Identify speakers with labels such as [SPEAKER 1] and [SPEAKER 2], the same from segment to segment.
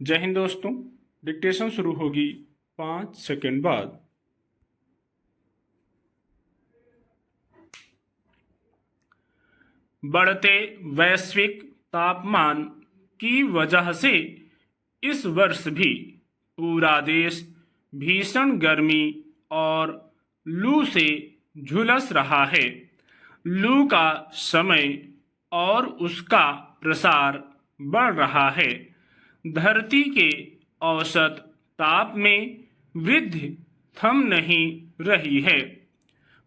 [SPEAKER 1] जय हिंद दोस्तों। डिक्टेशन शुरू होगी 5 सेकंड बाद। बढ़ते वैश्विक तापमान की वजह से इस वर्ष भी पूरा देश भीषण गर्मी और लू से झुलस रहा है। लू का समय और उसका प्रसार बढ़ रहा है। धरती के औसत ताप में वृद्धि थम नहीं रही है।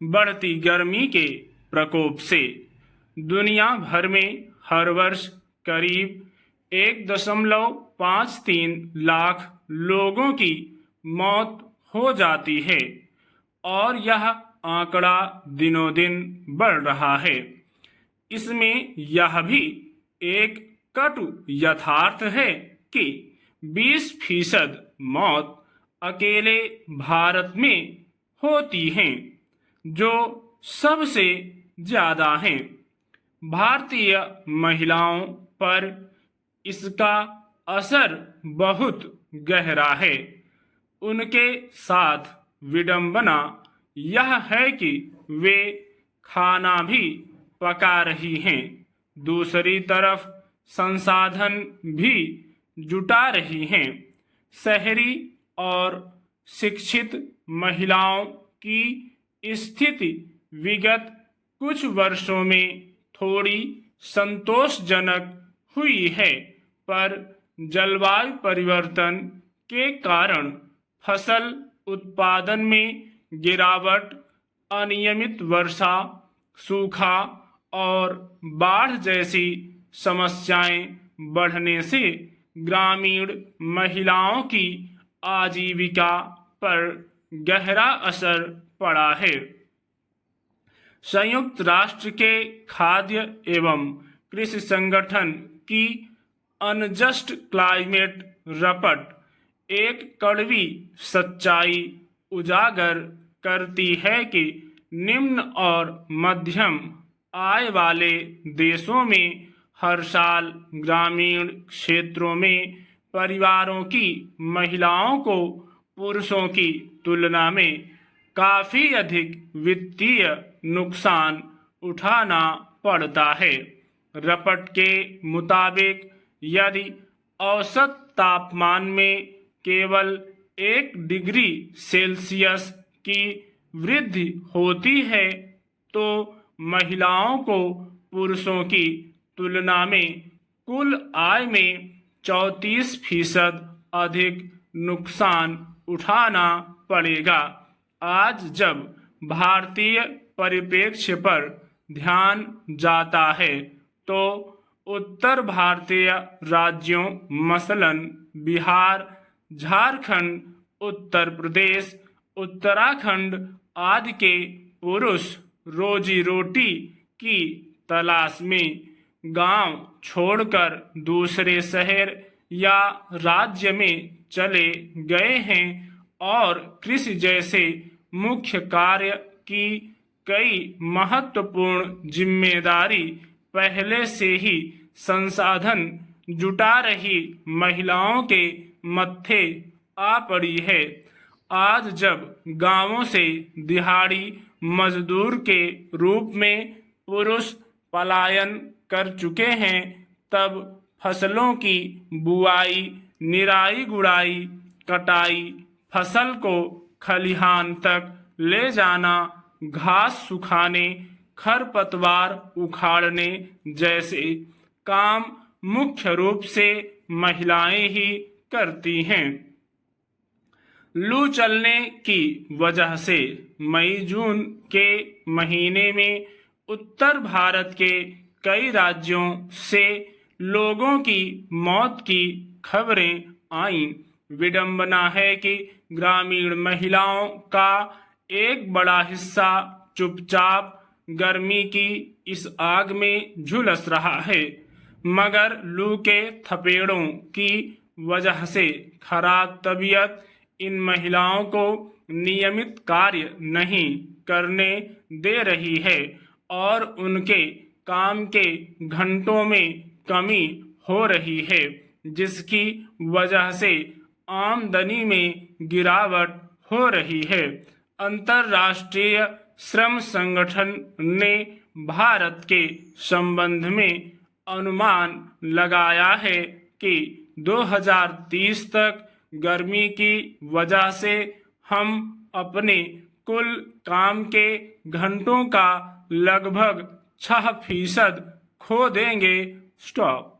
[SPEAKER 1] बढ़ती गर्मी के प्रकोप से दुनिया भर में हर वर्ष करीब 1.53 लाख लोगों की मौत हो जाती है और यह आंकड़ा दिनों दिन बढ़ रहा है। इसमें यह भी एक कटु यथार्थ है कि 20% मौत अकेले भारत में होती हैं, जो सबसे ज्यादा हैं। भारतीय महिलाओं पर इसका असर बहुत गहरा है। उनके साथ विडंबना यह है कि वे खाना भी पका रही हैं, दूसरी तरफ संसाधन भी जुटा रही हैं। शहरी और शिक्षित महिलाओं की स्थिति विगत कुछ वर्षों में थोड़ी संतोषजनक हुई है, पर जलवायु परिवर्तन के कारण फसल उत्पादन में गिरावट, अनियमित वर्षा, सूखा और बाढ़ जैसी समस्याएं बढ़ने से ग्रामीण महिलाओं की आजीविका पर गहरा असर पड़ा है। संयुक्त राष्ट्र के खाद्य एवं कृषि संगठन की अनजस्ट क्लाइमेट रिपोर्ट एक कड़वी सच्चाई उजागर करती है कि निम्न और मध्यम आय वाले देशों में हर साल ग्रामीण क्षेत्रों में परिवारों की महिलाओं को पुरुषों की तुलना में काफी अधिक वित्तीय नुकसान उठाना पड़ता है। रिपोर्ट के मुताबिक यदि औसत तापमान में केवल 1 डिग्री सेल्सियस की वृद्धि होती है तो महिलाओं को पुरुषों की तुलना में कुल आय में 34% अधिक नुकसान उठाना पड़ेगा। आज जब भारतीय परिप्रेक्ष्य पर ध्यान जाता है तो उत्तर भारतीय राज्यों मसलन बिहार, झारखंड, उत्तर प्रदेश, उत्तराखंड आदि के पुरुष रोजी रोटी की तलाश में गांव छोड़कर दूसरे शहर या राज्य में चले गए हैं और कृषि जैसे मुख्य कार्य की कई महत्वपूर्ण जिम्मेदारी पहले से ही संसाधन जुटा रही महिलाओं के मत्थे आ पड़ी है। आज जब गांवों से दिहाड़ी मजदूर के रूप में पुरुष पलायन कर चुके हैं, तब फसलों की बुआई, निराई गुड़ाई, कटाई, फसल को खलिहान तक ले जाना, घास सुखाने, खरपतवार उखाड़ने जैसे काम मुख्य रूप से महिलाएं ही करती हैं। लू चलने की वजह से मई जून के महीने में उत्तर भारत के कई राज्यों से लोगों की मौत की खबरें आईं। विडंबना है कि ग्रामीण महिलाओं का एक बड़ा हिस्सा चुपचाप गर्मी की इस आग में झुलस रहा है, मगर लू के थपेड़ों की वजह से खराब तबीयत इन महिलाओं को नियमित कार्य नहीं करने दे रही है और उनके काम के घंटों में कमी हो रही है। जिसकी वजह से आमदनी में गिरावट हो रही है। अंतर्राष्ट्रीय श्रम संगठन ने भारत के संबंध में अनुमान लगाया है कि 2030 तक गर्मी की वजह से हम अपने कुल काम के घंटों का लगभग 6% खो देंगे। स्टॉप।